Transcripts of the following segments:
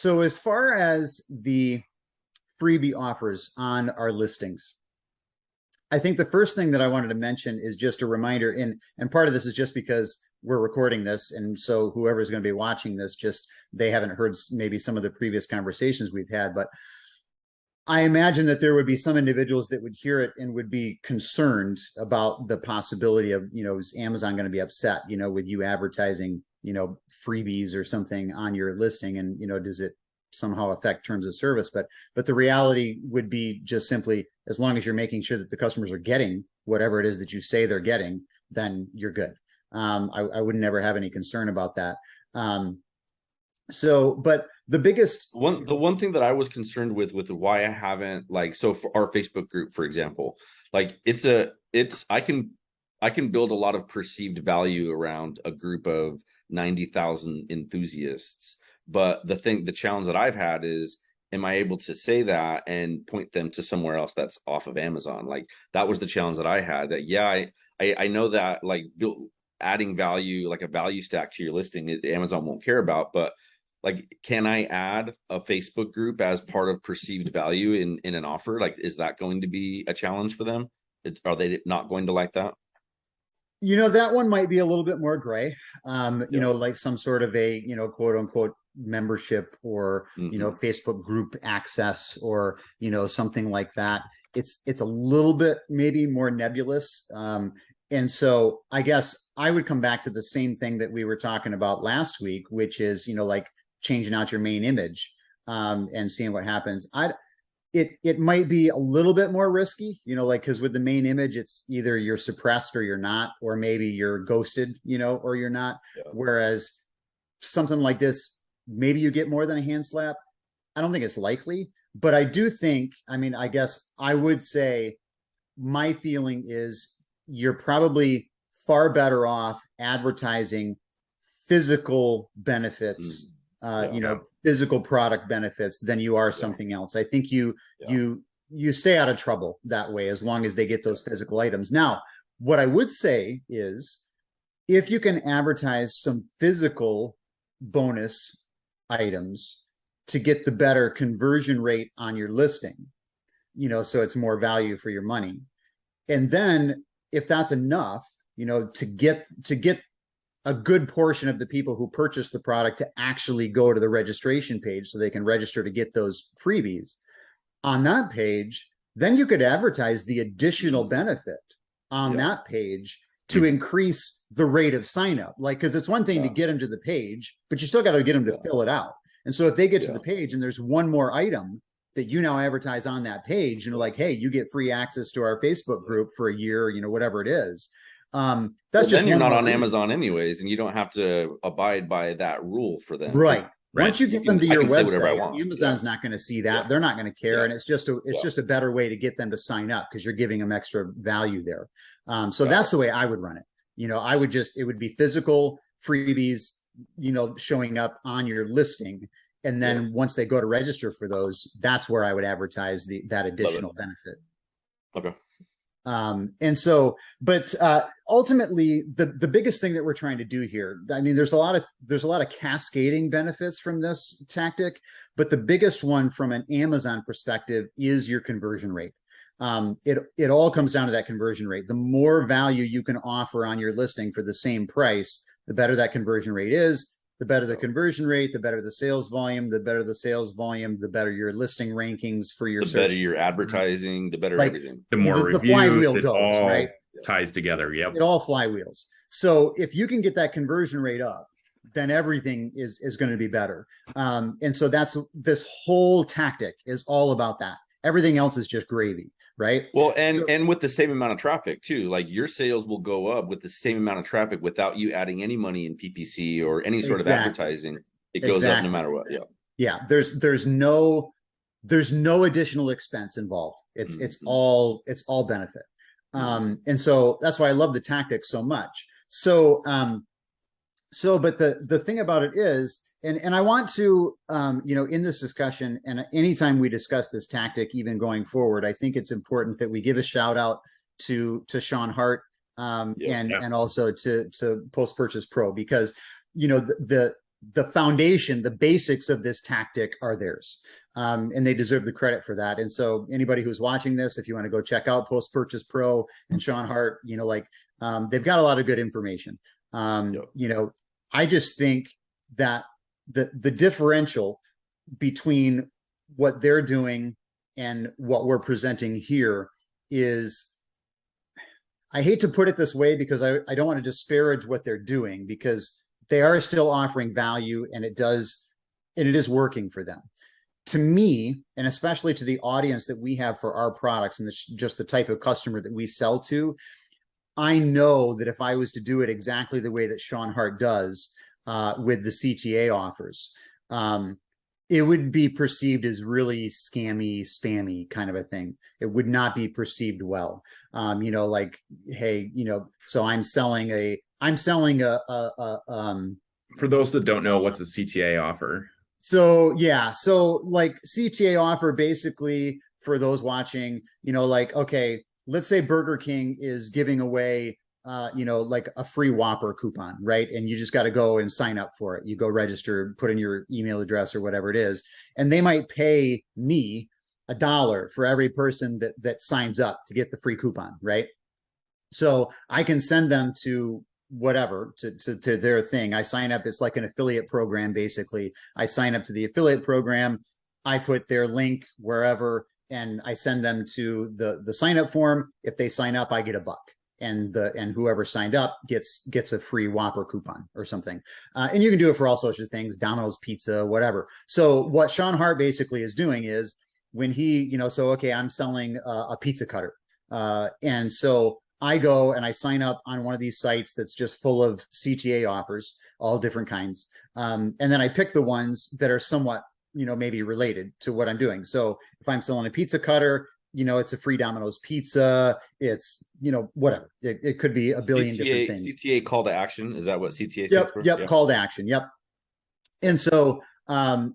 So as far as the freebie offers on our listings, I think the first thing that I wanted to mention is just a reminder, and part of this is just because we're recording this, and so whoever's going to be watching this, just they haven't heard maybe some of the previous conversations we've had, but I imagine that there would be some individuals that would hear it and would be concerned about the possibility of, is Amazon going to be upset, with you advertising, freebies or something on your listing, and does it somehow affect terms of service? But the reality would be just simply, as long as you're making sure that the customers are getting whatever it is that you say they're getting, then you're good. I would never have any concern about that. But the one thing that I was concerned with why I haven't, so for our Facebook group, for example, I can build a lot of perceived value around a group of 90,000 enthusiasts. But the challenge that I've had is, am I able to say that and point them to somewhere else that's off of Amazon? That was the challenge that I had. That I know that adding value, like a value stack to your listing, Amazon won't care about, but can I add a Facebook group as part of perceived value in an offer? Is that going to be a challenge for them? Are they not going to like that? That one might be a little bit more gray. Like some sort of a, quote unquote membership, or, Facebook group access, or, something like that. It's a little bit maybe more nebulous. And so I guess I would come back to the same thing that we were talking about last week, which is, changing out your main image, and seeing what happens. It might be a little bit more risky, because with the main image, it's either you're suppressed or you're not, or maybe you're ghosted, or you're not. Yeah. Whereas something like this, maybe you get more than a hand slap. I don't think it's likely, but I do think, I guess I would say my feeling is you're probably far better off advertising physical benefits, physical product benefits, than you are something else. I think you stay out of trouble that way, as long as they get those physical items. Now, what I would say is, if you can advertise some physical bonus items to get the better conversion rate on your listing, so it's more value for your money. And then if that's enough, to get a good portion of the people who purchase the product to actually go to the registration page so they can register to get those freebies on that page, then you could advertise the additional benefit on that page to increase the rate of sign up. Because it's one thing to get them to the page, but you still got to get them to fill it out. And so if they get to the page and there's one more item that you now advertise on that page, hey, you get free access to our Facebook group for a year, whatever it is. That's just, then you're not on Amazon anyways, and you don't have to abide by that rule for them. Right. Once you get them to your website, Amazon's not going to see that. They're not going to care. And it's just a better way to get them to sign up, because you're giving them extra value there. So that's the way I would run it. It would be physical freebies, showing up on your listing. And then once they go to register for those, that's where I would advertise that additional benefit. Okay. But ultimately, the biggest thing that we're trying to do here, there's a lot of cascading benefits from this tactic, but the biggest one from an Amazon perspective is your conversion rate. It all comes down to that conversion rate. The more value you can offer on your listing for the same price, the better that conversion rate is. The better the conversion rate, the better the sales volume, the better the sales volume, the better your listing rankings for your search. The better your advertising, the better everything. The more reviews, the flywheel goes, all right? Ties together. Yep. It all flywheels. So if you can get that conversion rate up, then everything is going to be better. And so this whole tactic is all about that. Everything else is just gravy. Right. Well, and with the same amount of traffic too, your sales will go up with the same amount of traffic without you adding any money in PPC or any sort of advertising. It goes up no matter what. Yeah. Yeah. There's no additional expense involved. It's all benefit. And so that's why I love the tactic so much. But the thing about it is, and I want to, in this discussion, and anytime we discuss this tactic, even going forward, I think it's important that we give a shout out to Sean Hart, and also to Post Purchase Pro, because, the the foundation, the basics of this tactic are theirs. And they deserve the credit for that. And so anybody who's watching this, if you want to go check out Post Purchase Pro and Sean Hart, they've got a lot of good information. I just think that the differential between what they're doing and what we're presenting here is, I hate to put it this way because I don't want to disparage what they're doing, because they are still offering value, and it is working for them. To me, and especially to the audience that we have for our products and just the type of customer that we sell to, I know that if I was to do it exactly the way that Sean Hart does with the CTA offers, it would be perceived as really scammy, spammy kind of a thing. It would not be perceived well. Like, hey, so I'm selling a for those that don't know, what's a CTA offer? So like CTA offer, basically, for those watching, like, okay, let's say Burger King is giving away like a free Whopper coupon, right? And you just got to go and sign up for it. You go register, put in your email address or whatever it is, and they might pay me $1 for every person that signs up to get the free coupon, right? So I can send them to whatever, to their thing. I sign up. It's like an affiliate program, basically. I sign up to the affiliate program. I put their link wherever, and I send them to the sign up form. If they sign up, I get $1. And whoever signed up gets a free Whopper coupon or something. And you can do it for all sorts of things, Domino's Pizza, whatever. So what Sean Hart basically is doing is, when he, okay, I'm selling a pizza cutter. And so I go and I sign up on one of these sites that's just full of CTA offers, all different kinds. And then I pick the ones that are somewhat, maybe related to what I'm doing. So if I'm selling a pizza cutter, it's a free Domino's pizza. It's, whatever. It could be a billion different things. CTA call to action. Is that what CTA stands for? Yep. Call to action. Yep. And so,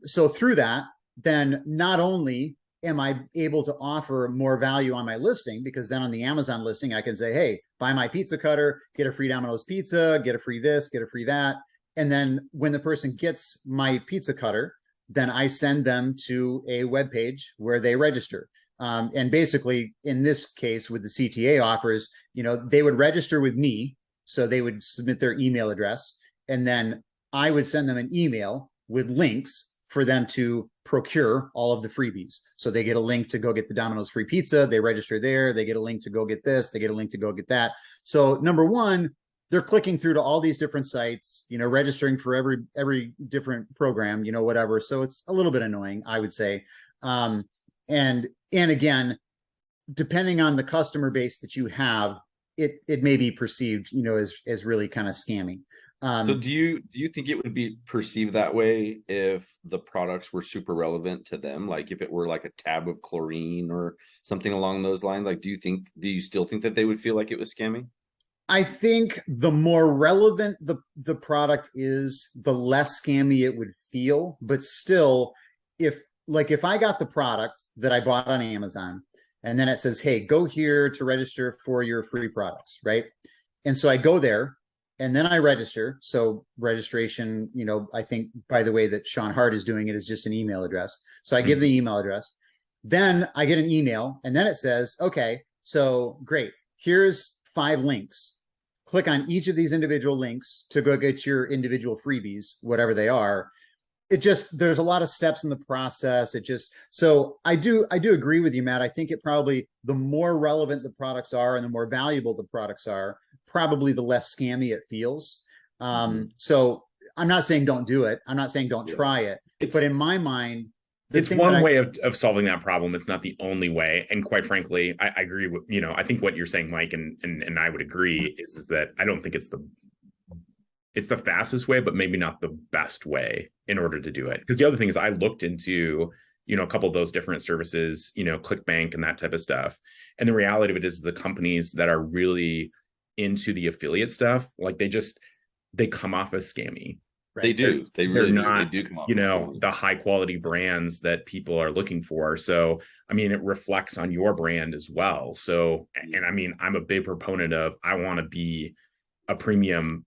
so through that, then not only am I able to offer more value on my listing, because then on the Amazon listing, I can say, hey, buy my pizza cutter, get a free Domino's pizza, get a free this, get a free that. And then when the person gets my pizza cutter, then I send them to a web page where they register. And basically, in this case, with the CTA offers, they would register with me. So they would submit their email address, and then I would send them an email with links for them to procure all of the freebies. So they get a link to go get the Domino's free pizza. They register there. They get a link to go get this. They get a link to go get that. So number one, they're clicking through to all these different sites, registering for every different program, whatever. So it's a little bit annoying, I would say. And again, depending on the customer base that you have, it may be perceived, as really kind of scammy. So do you think it would be perceived that way if the products were super relevant to them? Like if it were like a tab of chlorine or something along those lines? Like, do you still think that they would feel like it was scammy? I think the more relevant the product is, the less scammy it would feel. But still, if I got the product that I bought on Amazon, and then it says, hey, go here to register for your free products, right? And so I go there, and then I register. So registration, I think, by the way that Sean Hart is doing it, is just an email address. So I give the email address. Then I get an email, and then it says, okay, so great. Here's 5 links. Click on each of these individual links to go get your individual freebies, whatever they are. There's a lot of steps in the process. So I do agree with you, Matt. I think the more relevant the products are and the more valuable the products are, probably the less scammy it feels. So I'm not saying don't do it. I'm not saying don't try it. But in my mind, it's one way of solving that problem. It's not the only way. And quite frankly, I agree with, I think what you're saying, Mike, and I would agree is that I don't think it's the fastest way, but maybe not the best way in order to do it. Because the other thing is, I looked into, a couple of those different services, ClickBank and that type of stuff. And the reality of it is, the companies that are really into the affiliate stuff, like they come off as scammy. Right? They do. They're not, they do come off as scammy. The high quality brands that people are looking for. So, it reflects on your brand as well. So, and I'm a big proponent of, I want to be a premium,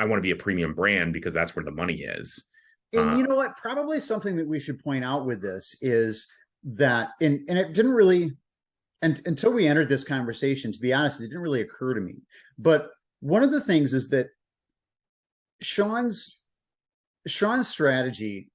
I want to be a premium brand because that's where the money is. And you know what? Probably something that we should point out with this is that, and it didn't really, and until we entered this conversation, to be honest, it didn't really occur to me. But one of the things is that Sean's strategy